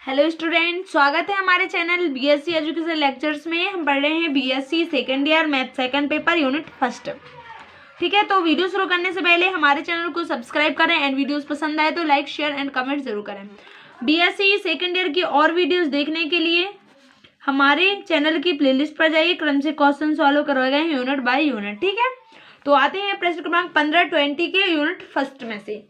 Hello student, स्वागत है हमारे चैनल बीएससी एजुकेशन लेक्चर्स में। हम पढ़ रहे हैं BSc second year math second paper unit first. ठीक है, तो वीडियो शुरू करने से पहले हमारे चैनल को सब्सक्राइब करें एंड वीडियोस पसंद आए तो लाइक शेयर एंड कमेंट जरूर करें। बीएससी सेकेंड ईयर की और वीडियोज देखने के लिए हमारे चैनल की प्लेलिस्ट पर जाइए। क्रम से क्वेश्चन सॉल्व करवाए गए हैं यूनिट बाय यूनिट। ठीक है, तो आते हैं प्रश्न क्रमांक 15-20 के यूनिट फर्स्ट में से।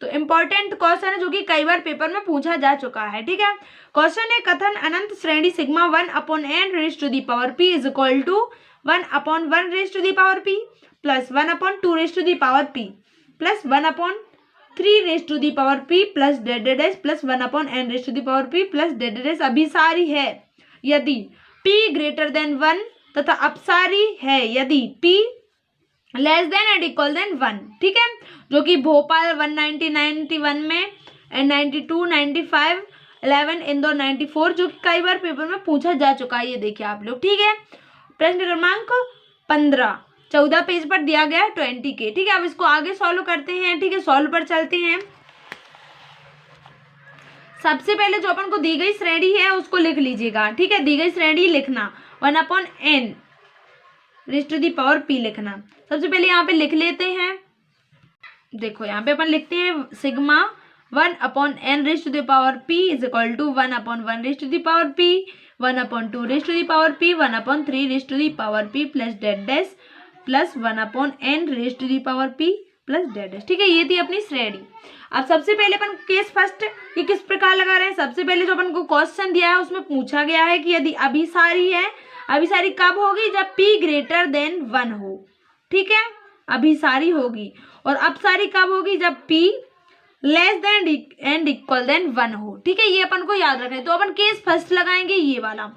तो इम्पोर्टेंट क्वेश्चन है जो कि कई बार पेपर में पूछा जा चुका है। ठीक है, क्वेश्चन है कथन अनंत श्रेणी sigma 1/n raise to the power p is equal to 1/1 raise to the power p plus 1/2 raise to the power p plus 1/3 raise to the power p plus dead plus 1/n raise to the power p plus dead अभिसारी है यदि p greater than 1 तथा अपसारी है यदि p less than and equal than 1। ठीक है, जो कि भोपाल 190-91 में एंड 92-95 11 इंदौर 94 जो कि कई बार पेपर में पूछा जा चुका है। ये देखिए आप लोग। ठीक है, प्रश्न क्रमांक 15 14 पेज पर दिया गया 20 के। ठीक है, अब इसको आगे सॉल्व करते हैं। ठीक है, सॉल्व पर चलते हैं। सबसे पहले जो अपन को दी गई श्रेणी है उसको लिख लीजिएगा। ठीक है, दी गई श्रेणी लिखना 1/n raise to the power p लिखना। सबसे पहले यहाँ पे लिख लेते हैं। देखो यहाँ पे अपन लिखते हैं sigma 1/n raise to the power p is equal to 1/1 raise to the power p 1/2 raise to the power p 1/3 raise to the power p plus dead dash plus 1/n raise to the power p plus dead dash. ठीक है, ये थी अपनी श्रेणी। अब सबसे पहले अपन case first ये किस प्रकार लगा रहे हैं। सबसे पहले जो अपन को क्वेश्चन दिया है उसमें पूछा गया है कि यदि अभिसारी है, अभिसारी कब होगी जब p ग्रेटर देन 1 हो। ठीक है, अभिसारी होगी। और अपसारी कब होगी जब p less than and equal than 1 हो। ठीक है, ये अपन को याद रखना है। तो अपन केस फर्स्ट लगाएंगे, ये वाला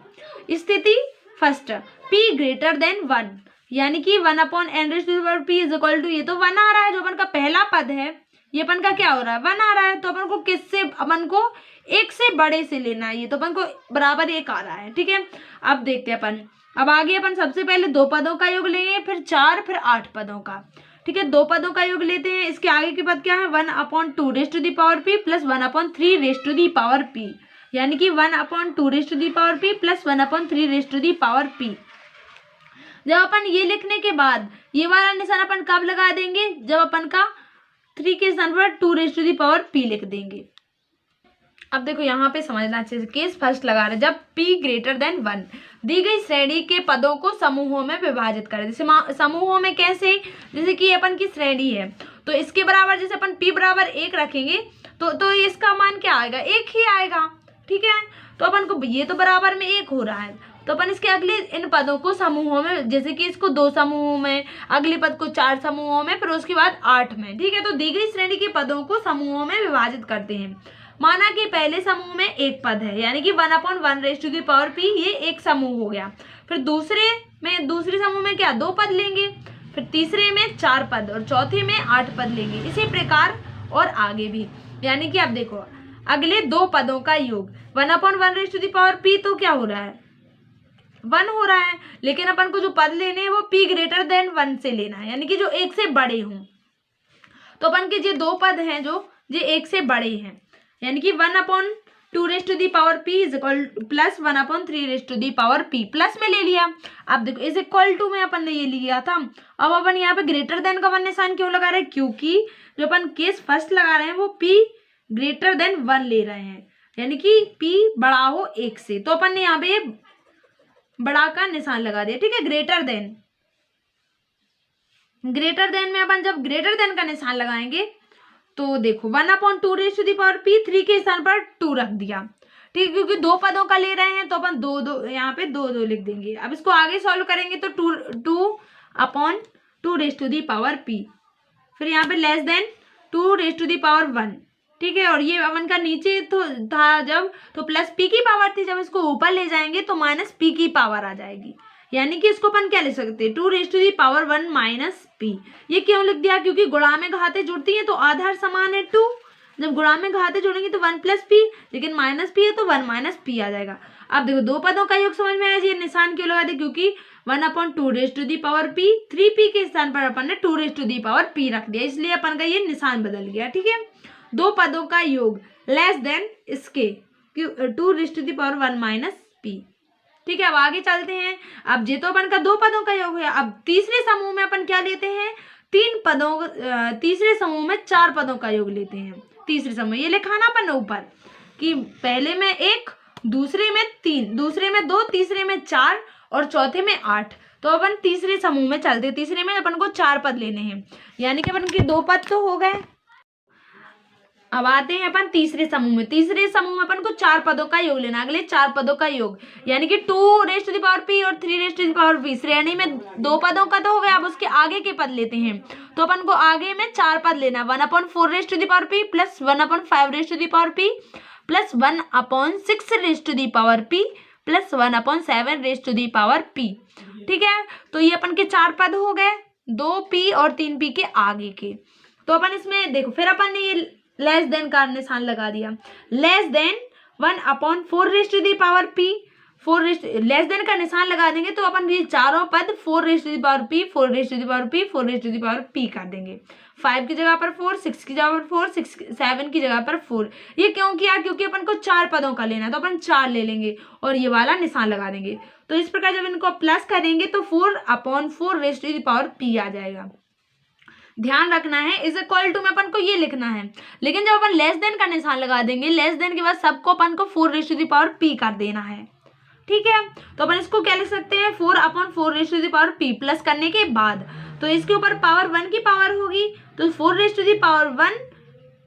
स्थिति फर्स्ट p ग्रेटर देन 1 यानी कि 1/n raise to the power p is equal to, ये तो 1 आ रहा है जो अपन का पहला पद है, ये अपन का क्या हो रहा है 1 आ रहा है। तो अपन को किससे, अपन को एक से बड़े से लेना है। ये तो अपन को बराबर 1 आ रहा है। ठीक है, अब देखते हैं अपन। अब आगे अपन सबसे पहले 2 पदों का योग लेंगे, फिर 4, फिर 8 पदों का। ठीक है, 2 पदों का योग लेते हैं। इसके आगे के पद क्या है 1/2 raise to the power p plus 1/3 raise to the power p यानी कि 1/2 raise to the power p plus 1/3 raise to the power p। जब अपन ये लिखने के बाद ये वाला निशान अपन कब लगा देंगे, जब अपन का 3 के स्थान पर 2 raise to the power p लिख देंगे। अब देखो यहाँ पे समझना अच्छे से, केस फर्स्ट लगा रहे जब p ग्रेटर देन 1 दी गई श्रेणी के पदों को समूहों में विभाजित करें। जैसे समूहों में कैसे, जैसे कि अपन की श्रेणी है तो इसके बराबर जैसे अपन p बराबर 1 रखेंगे तो इसका मान क्या आएगा 1 ही आएगा। ठीक है, तो अपन को ये तो बराबर में 1 हो रहा है, तो अपन इसके अगले इन पदों को समूहों में, जैसे कि इसको 2 समूहों में, अगले पद को 4 समूहों में, फिर उसके बाद 8 में। ठीक है, तो दी गई श्रेणी के पदों को समूहों में विभाजित करते हैं। माना कि पहले समूह में 1 पद है यानी कि 1/1 raise to the power p, ये एक समूह हो गया। फिर दूसरे समूह में क्या 2 पद लेंगे, फिर तीसरे में 4 पद और चौथे में 8 पद लेंगे। इसी प्रकार और आगे भी, यानी कि अब देखो अगले 2 पदों का योग 1/1 raise to the power p तो क्या हो रहा है 1 हो रहा है, लेकिन अपन को जो पद लेने हैं वो p ग्रेटर देन 1 से लेना है यानी कि जो 1 से बड़े हों। तो अपन के ये 2 पद हैं जो ये 1 से बड़े हैं यानी कि 1/2 raise to the power p is equal plus 1/3 raise to the power p plus में ले लिया। अब देखो इज इक्वल टू में अपन ने ये लिया था। अब अपन यहाँ पे ग्रेटर देन का 1 निशान क्यों लगा रहे हैं, क्योंकि जो अपन केस फर्स्ट लगा रहे हैं वो p ग्रेटर देन 1 ले रहे हैं यानी कि p बड़ा हो 1 से, तो अपन ने यहाँ पे बड़ा का निशान लगा दिया। ठीक है, ग्रेटर देन में अपन जब ग्रेटर देन का निशान लगाएंगे तो देखो 1/2 raise to the power p 3 के स्थान पर 2 रख दिया। ठीक है, क्योंकि 2 पदों का ले रहे हैं तो अपन 2 यहाँ पे 2 लिख देंगे। अब इसको आगे सॉल्व करेंगे तो 2/2 raise to the power p, फिर यहाँ पे less than 2 raise to the power 1। ठीक है, और ये अपन का नीचे तो था जब तो प्लस p की पावर थी, जब इसको ऊपर ले जाएंगे तो माइनस p की पावर आ जाएगी यानी कि इसको अपन क्या लिख सकते हैं 2 raise to the power 1 minus p। ये क्यों लिख दिया, क्योंकि गुणा में घातें जुड़ती हैं तो आधार समान है 2, जब गुणा में घातें जोड़ेंगे तो 1 प्लस p, लेकिन माइनस p है तो 1 माइनस p आ जाएगा। अब देखो 2 पदों का योग समझ में आया। ये निशान क्यों लगा दे, क्योंकि 1/2 raise to the power p 3p के स्थान पर अपन ने 2 raise to the power p रख दिया, इसलिए अपन का ये निशान बदल गया। ठीक है, 2 पदों का योग लेस देन इसके two raised to the power 1 minus p. ठीक है, अब आगे चलते हैं। अब ये तो अपन का दो पदों का योग है। अब तीसरे समूह में अपन क्या लेते हैं, तीसरे समूह में 4 पदों का योग लेते हैं। तीसरे समूह ये लिखाना अपन ऊपर कि पहले में 1, दूसरे में 3, दूसरे में 2, तीसरे में 4 और चौथे में 8। तो अपन तीसरे समूह में चलते हैं। तीसरे में अपन को 4 पद लेने हैं, यानी कि अपन के 2 पद तो हो गए। अब आते हैं अपन तीसरे समूह में। तीसरे समूह में अपन को 4 पदों का योग लेना, अगले 4 पदों का योग, यानी कि 2 raised to the power p और 3 raised to the power p. श्रेणी में 2 पदों का तो हो गया, अब उसके आगे के पद लेते हैं। तो अपन को आगे में 4 पद लेना, 1/4 raised to the power p plus 1/5 raised to the power p plus 1/6 raised to the power p plus 1/7 raised to the power p. ठीक है, तो ये अपन के 4 पद हो गए, 2 पी और 3 पी के आगे के। तो अपन इसमें देखो, फिर अपन ने ये लेस देन का निशान लगा दिया। Less than 1/4 raised to the power p, less than का निशान लगा देंगे तो अपन ये चारों पद 4 raised to the power p, 4 raised to the power p, 4 raised to the power p कर देंगे। 5 की जगह पर 4, 6 की जगह पर 4, 7 की जगह पर 4। ये क्यों किया, क्योंकि अपन को 4 पदों का लेना है, तो अपन 4 ले लेंगे और ये वाला निशान लगा देंगे। तो इस प्रकार जब इनको प्लस करेंगे तो 4/4 raised to the power P आ जाएगा। ध्यान रखना है इज इक्वल टू में अपन को ये लिखना है, लेकिन जब अपन लेस देन का निशान लगा देंगे, लेस देन के बाद सबको अपन को 4 raised to the power p कर देना है। ठीक है, तो अपन इसको क्या लिख सकते हैं, 4/4 raised to the power p plus करने के बाद तो इसके ऊपर पावर 1 की पावर होगी, तो 4 raised to the power 1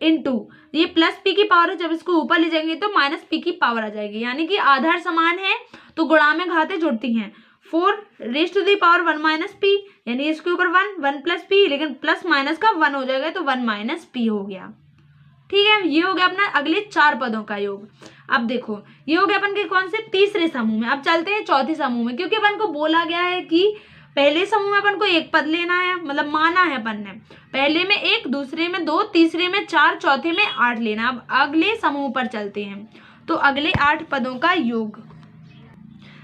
into ये प्लस पी की पावर है, जब इसको ऊपर ले जाएंगे तो माइनस पी की पावर आ जाएगी, यानी कि आधार समान है तो गुणा में घातें जुड़ती हैं। 4 raised to the power 1 minus p, यानी इसके ऊपर 1 प्लस पी, लेकिन प्लस माइनस का 1 हो जाएगा तो 1 माइनस पी हो गया। ठीक है, ये हो गया अपना अगले 4 पदों का योग। अब देखो ये हो गया अपन के कौन से, तीसरे समूह में। अब चलते हैं चौथे समूह में, क्योंकि अपन को बोला गया है कि पहले समूह में अपन को 1 पद लेना है, मतलब माना है अपन ने, पहले में 1, दूसरे में 2, तीसरे में 4, चौथे में 8 लेना। अब अगले समूह पर चलते हैं, तो अगले 8 पदों का योग,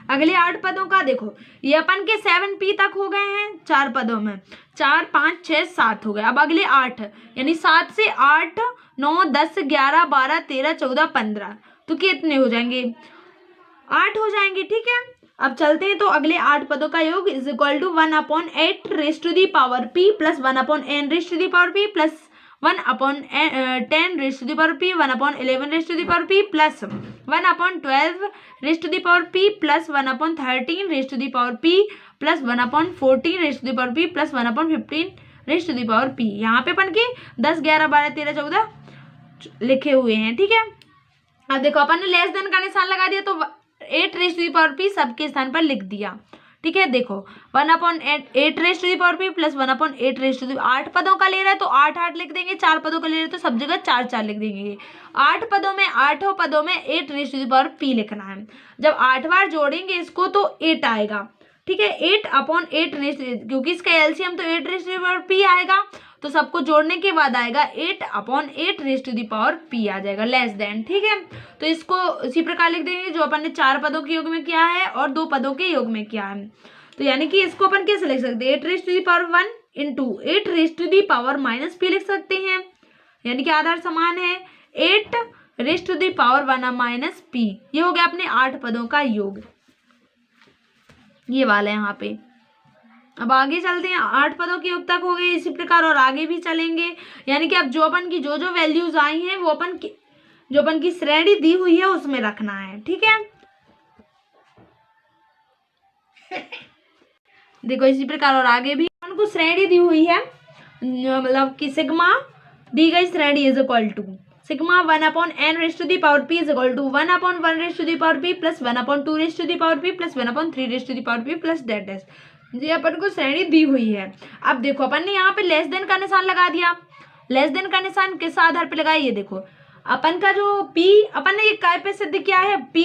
अगले 8 पदों का देखो, ये अपन के 7p तक हो गए हैं 4 पदों में, 4, 5, 6, 7 हो गए। अब अगले 8, यानी 7 से 8, 9, 10, 11, 12, 13, 14, 15, तो कितने हो जाएंगे, 8 हो जाएंगे। ठीक है, अब चलते हैं, तो अगले 8 पदों का योग is equal to 1/8 raised to the power p plus 1/n raised to the power p plus 1/10 raised to the power p, 1/11 raised to the power p plus 1/12 raised to the power p plus 1/13 raised to the power p plus 1/14 raised to the power p plus 1/15 raised to the power p. यहाँ पे अपन के 10, 11, 12, 13, 14 लिखे हुए हैं। ठीक है, अब देखो अपन ने लेस देन का निशान लगा दिया, तो 8 raised to the power p सबके स्थान पर लिख दिया। ठीक है, देखो 1/8 raised to the power p plus 1/8 raised to the, 8 पदों का ले रहा है तो 8 लिख देंगे, 4 पदों का ले रहे हैं तो सब जगह 4 लिख देंगे। 8 पदों में 8 पदों में 8 raised to the power p लिखना है। जब 8 बार जोड़ेंगे इसको तो 8 आएगा। ठीक है, 8/8 रेस्ट, क्योंकि इसका एलसीएम तो 8 raised to the power P आएगा, तो सबको जोड़ने के बाद आएगा 8/8 raised to the power P आ जाएगा, लेस देन। ठीक है, तो इसको इसी प्रकार लिख देंगे जो अपन ने 4 पदों के योग में किया है और 2 पदों के योग में किया है। तो यानी कि इसको अपन कैसे लिख सकते हैं, 8 raised to the power 1 into 8 raised to the power minus p लिख सकते हैं, यानी कि आधार समान है 8 raised to the power 1 minus p. ये हो गया अपने 8 पदों का योग, ये वाला है यहाँ पे। अब आगे चलते हैं, 8 पदों के योग तक हो गए इसी प्रकार, और आगे भी चलेंगे। यानी कि अब जो अपन की जो वैल्यूज आई हैं वो अपन की जो अपन की श्रेणी दी हुई है उसमें रखना है। ठीक है, देखो इसी प्रकार और आगे भी अपन को श्रेणी दी हुई है, मतलब कि सिग्मा दी गई श्रेणी is equal to sigma 1/n raised to the power p is equal to 1/1 raised to the power p plus 1/2 raised to the power p plus 1/3 raised to the power p plus डेट एस। ये अपन को श्रेणी दी हुई है। अब देखो अपन ने यहाँ पे लेस देन का निशान लगा दिया। लेस देन का निशान किस आधार पे लगाया, ये देखो अपन का जो p अपन ने ये काय पे सिद्ध किया है, p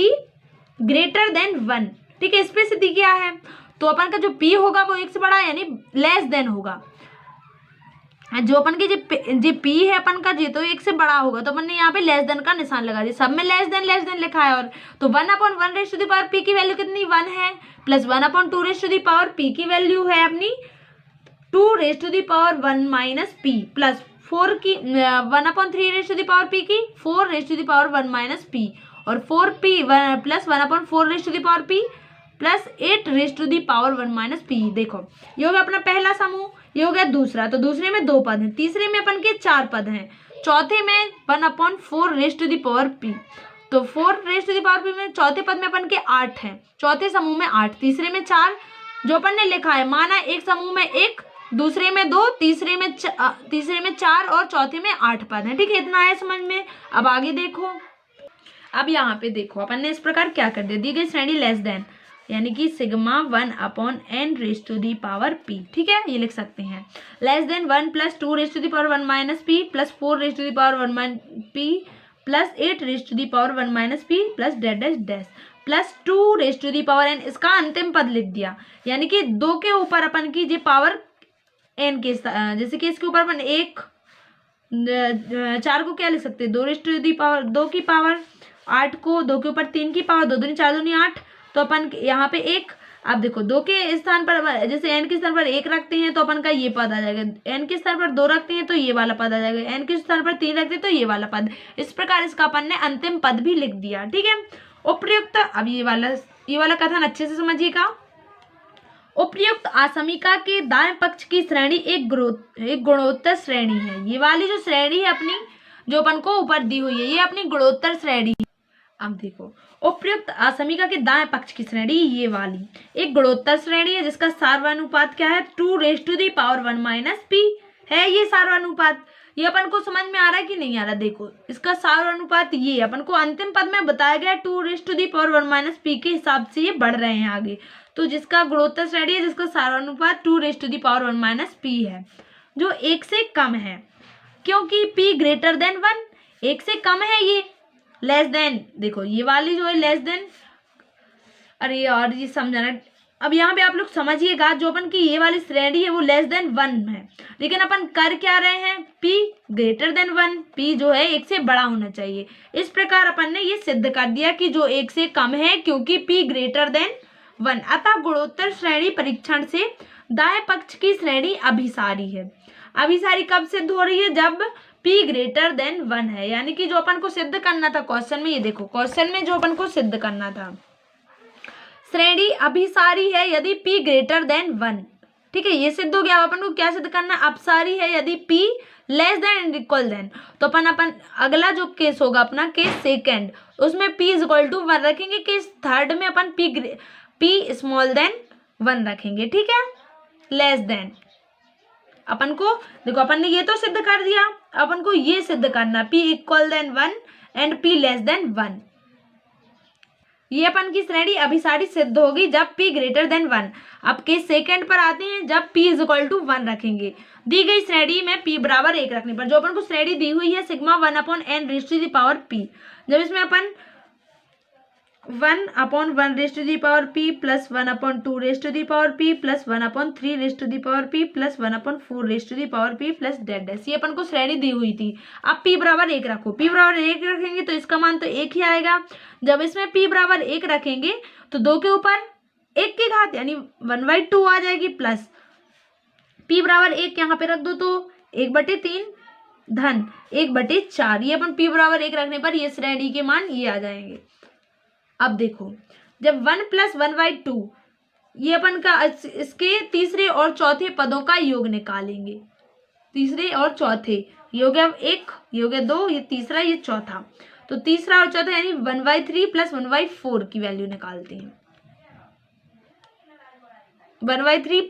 ग्रेटर देन 1। ठीक है, इस पे सिद्ध किया है, तो अपन का जो p होगा वो 1 से बड़ा यानी लेस देन होगा। जो अपन की जो p है अपन का जी तो 1 से बड़ा होगा, तो अपन ने यहाँ पे लेस देन का निशान लगा दिया। सब में लेस देन लिखा है। और तो 1/1 raised to the power p की वैल्यू कितनी 1 है, plus 1/2 raised to the power p की वैल्यू है अपनी 2 raised to the power 1 minus p plus 4 की 1/3 raised to the power p की 4 raised to the power 1 minus p, और 4p plus 1/4 raise to the power p plus 8 raise to the power 1 minus p। देखो ये हो गया अपना पहला समूह, ये हो गया दूसरा, तो दूसरे में 2 पद हैं, तीसरे में अपन के 4 पद हैं, चौथे में 1/4 raise to the power p, तो 4 raise to the power p में चौथे पद में अपन के 8 हैं, चौथे समूह में 8, तीसरे में 4, जो अपन ने लिखा है माना एक समूह में 1, दूसरे में 2, तीसरे में 4 और चौथे में 8 पद हैं। ठीक है, इतना है समझ में। अब आगे देखो, अब यहाँ पे देखो अपन ने इस प्रकार क्या कर दिया, दी गई श्रेणी लेस देन यानी कि sigma 1/n raise to the power p। ठीक है, ये लिख सकते हैं less than 1 plus 2 raise to the power 1 minus p plus 4 raise to the power 1 p plus 8 raise to the power 1 minus p plus dash dash dash plus 2 raise to the power n। इसका अंतिम पद लिख दिया, यानी कि 2 के ऊपर अपन की ये पावर n के, जैसे कि इसके ऊपर अपन 4 को क्या लिख सकते हैं, 2 रेज टू दी पावर 2 की पावर, 8 को 2 के ऊपर 3 की पावर, 2 दूनी 4 दूनी 8, तो अपन यहाँ पे 1। अब देखो 2 के स्थान पर जैसे n के स्थान पर 1 रखते हैं तो अपन का ये पद आ जाएगा, n के स्थान पर 2 रखते हैं तो ये वाला पद आ जाएगा, n के स्थान पर 3 रखते हैं तो ये वाला पद। इस प्रकार इसका अपन ने अंतिम पद भी लिख दिया। ठीक है, उपयुक्त, अब ये वाला कथन अच्छे से समझिएगा। उपयुक्त आसमिका के दाएं पक्ष की श्रेणी एक गुणोत्तर श्रेणी है। ये वाली जो श्रेणी है अपनी, जो अपन को ऊपर दी हुई है, ये अपनी गुणोत्तर श्रेणी। अब देखो उपयुक्त आसमिका के दाएं पक्ष की श्रेणी ये वाली एक गुणोत्तर श्रेणी है, जिसका सार्वनुपात क्या है, 2 raise to the power 1 minus p है। ये सार्वनुपात, ये अपन को समझ में आ रहा है कि नहीं आ रहा, देखो इसका सार्वनुपात ये अपन को अंतिम पद में बताया गया 2 raise to the power 1 minus p के हिसाब से ये बढ़ रहे हैं आगे, तो जिसका गुणोत्तर श्रेणी है जिसका सार्वनुपात 2 raise to the power 1 minus p है, जो 1 से कम है, क्योंकि p ग्रेटर देन 1, 1 से कम है, ये लेस देन, देखो ये वाली जो है लेस देन, अरे यार ये समझाना, अब यहाँ पे आप लोग समझिएगा, जो अपन की ये वाली श्रेणी है वो लेस देन 1 है, लेकिन अपन कर क्या रहे हैं, p ग्रेटर देन 1, p जो है 1 से बड़ा होना चाहिए। इस प्रकार अपन ने ये सिद्ध कर दिया कि जो 1 से कम है, क्योंकि p ग्रेटर देन 1, अतः गुणोत्तर श्रेणी परीक्षण से दाएं पक्ष की श्रेणी अभिसारी है। अभिसारी कब सिद्ध हो रही है, जब p ग्रेटर देन 1 है, यानी कि जो अपन को सिद्ध करना था क्वेश्चन में, ये देखो क्वेश्चन में जो अपन को सिद्ध करना था, श्रेणी अभिसारी है यदि p ग्रेटर देन 1। ठीक है, ये सिद्ध हो गया। अब अपन को क्या सिद्ध करना, अपसारी है यदि p less than and equal than. तो अपन अगला जो केस होगा अपना केस सेकेंड, उसमें p इज इक्वल टू 1 रखेंगे, केस थर्ड में अपन p स्मॉल देन 1 रखेंगे। ठीक है, लेस देन, अपन को देखो अपन ने ये तो सिद्ध कर दिया, अपन को ये सिद्ध करना p equal than 1 and p less than 1। ये अपन की श्रेणी अभिसारी सिद्ध होगी जब p ग्रेटर देन 1। अब केस सेकंड पर आते हैं, जब p इज इक्वल टू 1 रखेंगे, दी गई श्रेणी में p बराबर 1 रखने पर, जो अपन को श्रेणी दी हुई है sigma 1/n raise to the power p, जब इसमें अपन 1/1 raise to the power p plus 1/2 raise to the power p plus 1/3 raise to the power p plus 1/4 raise to the power p plus dead dash, ये अपन को श्रेणी दी हुई थी। अब p बराबर 1 रखो, p बराबर 1 रखेंगे तो इसका मान तो 1 ही आएगा। जब इसमें p बराबर 1 रखेंगे तो 2 के ऊपर 1 की घात यानी 1/2 आ जाएगी, प्लस p बराबर 1 यहाँ पे रख दो तो 1/3 धन 1/4, ये अपन p बराबर 1 रखने पर ये श्रेणी के मान ये आ जाएंगे। अब देखो जब 1 प्लस 1/2, ये अपन का इसके तीसरे और चौथे पदों का योग निकालेंगे, तीसरे और चौथे, ये हो गया 1, ये हो गया 2, ये तीसरा, ये चौथा, तो तीसरा और चौथा यानी 1/3 प्लस 1/4 की वैल्यू निकालते हैं, 1/3।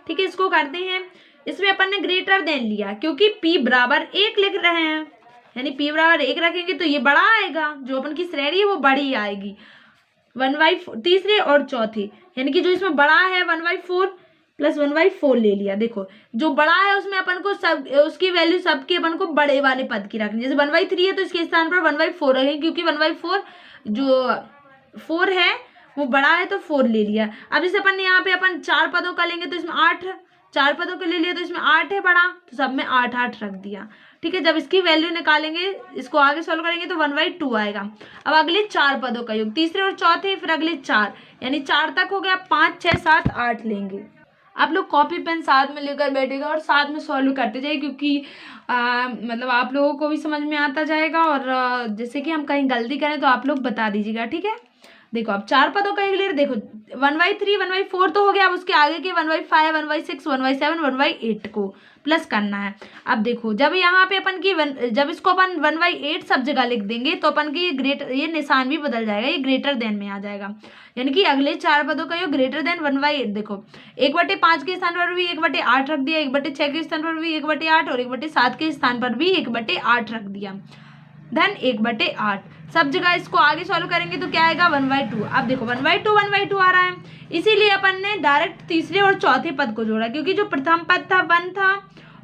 ठीक है, इसको करते हैं, इसमें अपन ने ग्रेटर देन लिया क्योंकि p बराबर 1 लिख रहे हैं, यानी p बराबर 1 रखेंगे तो ये बड़ा आएगा, जो अपन की श्रेणी है वो बड़ी आएगी। 1/4 तीसरे और चौथे, यानी कि जो इसमें बड़ा है 1/4 प्लस 1/4 ले लिया। देखो जो बड़ा है उसमें अपन को सब उसकी वैल्यू सबके अपन को बड़े वाले पद की रखनी, जैसे 1/3 है तो इसके स्थान पर 1/4 रखेंगे, क्योंकि 1/4 जो 4 है वो बड़ा है तो 4 ले लिया। अब जैसे अपन यहाँ पे अपन 4 पदों का लेंगे तो इसमें 8, 4 पदों का ले लिया तो इसमें 8 है बड़ा, तो सब में 8 रख दिया। ठीक है, जब इसकी वैल्यू निकालेंगे, इसको आगे सॉल्व करेंगे तो 1/2 आएगा। अब अगले 4 पदों का योग, तीसरे और चौथे, फिर अगले 4, यानी 4 तक हो गया, 5, 6, 7, 8 लेंगे। आप लोग कॉपी पेन साथ में लेकर बैठेगा और साथ में सॉल्व करते जाइए, क्योंकि मतलब आप लोगों को भी समझ में आता जाएगा, और जैसे कि हम कहीं गलती करें तो आप लोग बता दीजिएगा, ठीक है। देखो अब 4 पदों का एक देखो 1/3 1/4 तो हो गया। अब उसके आगे के 1/5 1/6 1/7 1/8 को प्लस करना है। अब देखो जब यहाँ पे अपन की जब इसको अपन 1/8 सब जगह लिख देंगे तो अपन की ये निशान भी बदल जाएगा, ये ग्रेटर देन में आ जाएगा, यानी कि अगले 4 पदों का योग ग्रेटर देन 1/8। देखो 1/5 के स्थान पर भी 1/8 रख दिया, 1/6 के स्थान पर भी 1/8 और 1/7 के स्थान पर भी 1/8 रख दिया, धन 1/8। सब जगह इसको आगे सॉल्व करेंगे तो क्या आएगा 1/2। अब देखो 1/2 आ रहा है, इसीलिए अपन ने डायरेक्ट तीसरे और चौथे पद को जोड़ा, क्योंकि जो प्रथम पद था 1 था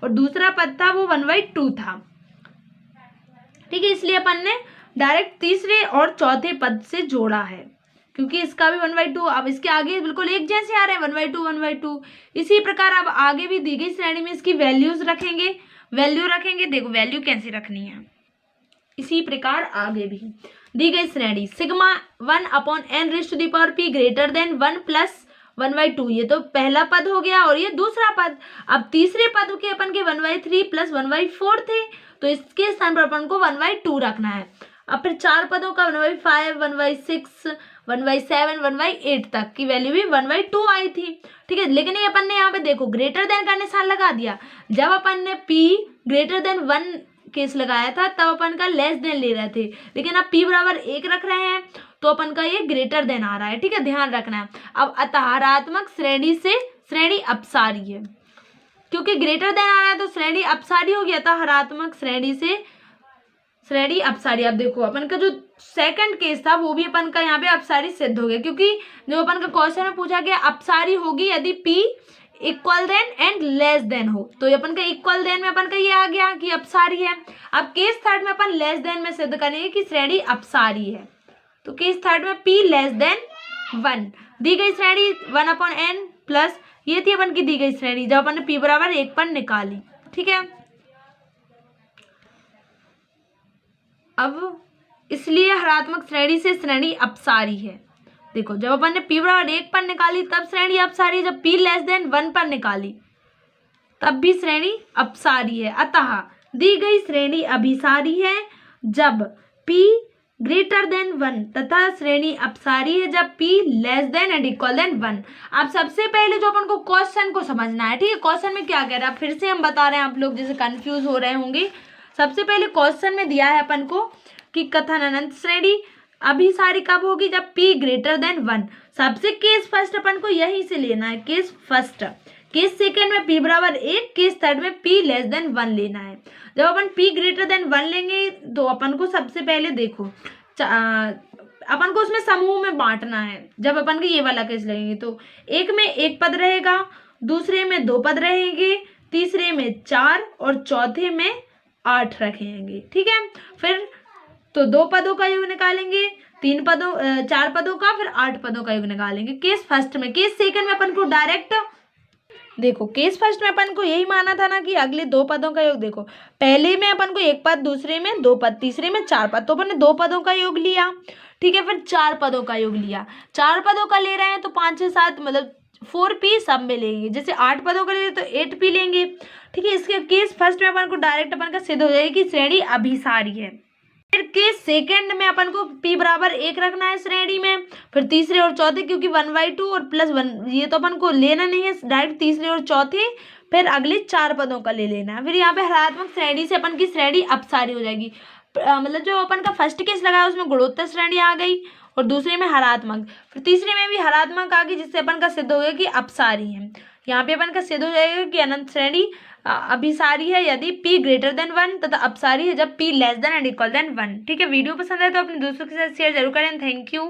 और दूसरा पद था वो 1/2 था, ठीक है। इसलिए अपन ने डायरेक्ट तीसरे और चौथे पद से जोड़ा है, क्योंकि इसका भी 1/2। अब इसके आगे बिल्कुल एक जैसे आ रहे हैं 1/2 इसी प्रकार अब आगे भी दी गई श्रेणी में इसकी वैल्यूज रखेंगे, देखो वैल्यू कैसे रखनी है, इसी प्रकार आगे भी दी गई श्रेणी सिग्मा 1/n⁻p ग्रेटर देन 1 + 1/2, ये तो पहला पद हो गया और ये दूसरा पद। अब तीसरे पद के अपन के 1/3 + 1/4 थे, तो इसके स्थान पर अपन को 1/2 रखना है। अब फिर 4 पदों का 1/5 1/6 1/7 1/8 तक की वैल्यू भी 1/2 आई थी, ठीक है। लेकिन ये अपन ने यहाँ पे देखो ग्रेटर देन का निशान लगा दिया। जब अपन ने p ग्रेटर देन 1 केस लगाया था तब अपन का लेस देन ले रहे थे, लेकिन अब p बराबर 1 रख रहे हैं तो अपन का ये ग्रेटर देन आ रहा है, ठीक है, ध्यान रखना है। अब अतःहरात्मक श्रेणी से श्रेणी अपसारी है, क्योंकि ग्रेटर देन आ रहा है तो श्रेणी अपसारी होगी, अतःहरात्मक श्रेणी से श्रेणी अपसारी। अब देखो अपन का जो सेकंड केस था वो भी अपन का यहाँ पे अपसारी सिद्ध हो गया, क्योंकि जो अपन का क्वेश्चन में पूछा गया अपसारी होगी यदि p equal than and less than हो, तो अपन का इक्वल देन में अपन का ये आ गया कि अपसारी है। अब केस थर्ड में अपन लेस देन में सिद्ध करेंगे कि श्रेणी अपसारी है, तो केस थर्ड में p लेस देन 1 दी गई श्रेणी 1/n प्लस ये थी अपन की दी गई श्रेणी जब अपन ने p बराबर 1 पर निकाली, ठीक है। अब इसलिए हरात्मक श्रेणी से श्रेणी अपसारी है। देखो जब अपन ने p बराबर 1 पर निकाली तब श्रेणी अपसारी, जब p लेस देन 1 पर निकाली तब भी श्रेणी अपसारी है। अतः दी गई श्रेणी अभिसारी है जब p ग्रेटर देन 1 तथा श्रेणी अपसारी है जब p less than and equal than 1। अब सबसे पहले जो अपन को क्वेश्चन को समझना है, ठीक है। क्वेश्चन में क्या कह रहा है फिर से हम बता रहे हैं, आप लोग जैसे कंफ्यूज हो रहे होंगे। सबसे पहले क्वेश्चन में दिया है अपन को कि कथन अनंत श्रेणी अभिसारी कब होगी, जब p ग्रेटर देन 1। सबसे केस फर्स्ट अपन को यहीं से लेना है, केस फर्स्ट। केस सेकंड में p बराबर 1, केस थर्ड में p लेस देन 1 लेना है। जब अपन p ग्रेटर देन 1 लेंगे तो अपन को सबसे पहले देखो अपन को उसमें समूह में बांटना है। जब अपन के ये वाला केस लेंगे तो एक में 1 पद रहेगा, दूसरे में 2 पद रहेंगे, तीसरे में 4 और चौथे में 8 रखेंगे, ठीक है। फिर तो 2 पदों का योग निकालेंगे, 4 पदों का, फिर 8 पदों का योग निकालेंगे केस फर्स्ट में। केस सेकंड में अपन को डायरेक्ट देखो केस फर्स्ट में अपन को यही माना था ना कि अगले 2 पदों का योग, देखो पहले में अपन को 1 पद, दूसरे में 2 पद, तीसरे में 4 पद, तो अपन ने 2 पदों का योग लिया, ठीक है। फिर 4 पदों का योग लिया, 4 पदों का ले रहे हैं तो 5 6 7 मतलब 4p सब में लेंगे। जैसे 8 पदों का ले रहे तो 8p लेंगे, ठीक है। इसके केस फर्स्ट में अपन को डायरेक्ट अपन का सिद्ध हो जाएगा कि श्रेणी अभिसारी है। फिर केस सेकंड में अपन को p बराबर 1 रखना है श्रेणी में, फिर तीसरे और चौथे, क्योंकि 1/2 और +1 ये तो अपन को लेना नहीं है, डायरेक्ट तीसरे और चौथे, फिर अगले 4 पदों का ले लेना है। फिर यहाँ पे हरात्मक श्रेणी से अपन की श्रेणी अपसारी हो जाएगी। मतलब जो अपन का फर्स्ट केस लगा है उसमें गुणोत्तर श्रेणी आ गई और दूसरे में हरात्मक, फिर तीसरे में भी हरात्मक आ गई, जिससे अपन का सिद्ध हो गया कि अपसारी है। यहाँ पे अपन का सिद्ध हो जाएगा कि अनंत श्रेणी अभिसारी है यदि p ग्रेटर देन 1 तथा अपसारी है जब p less than and equal than 1, ठीक है। वीडियो पसंद है तो अपने दोस्तों के साथ शेयर जरूर करें। Thank you.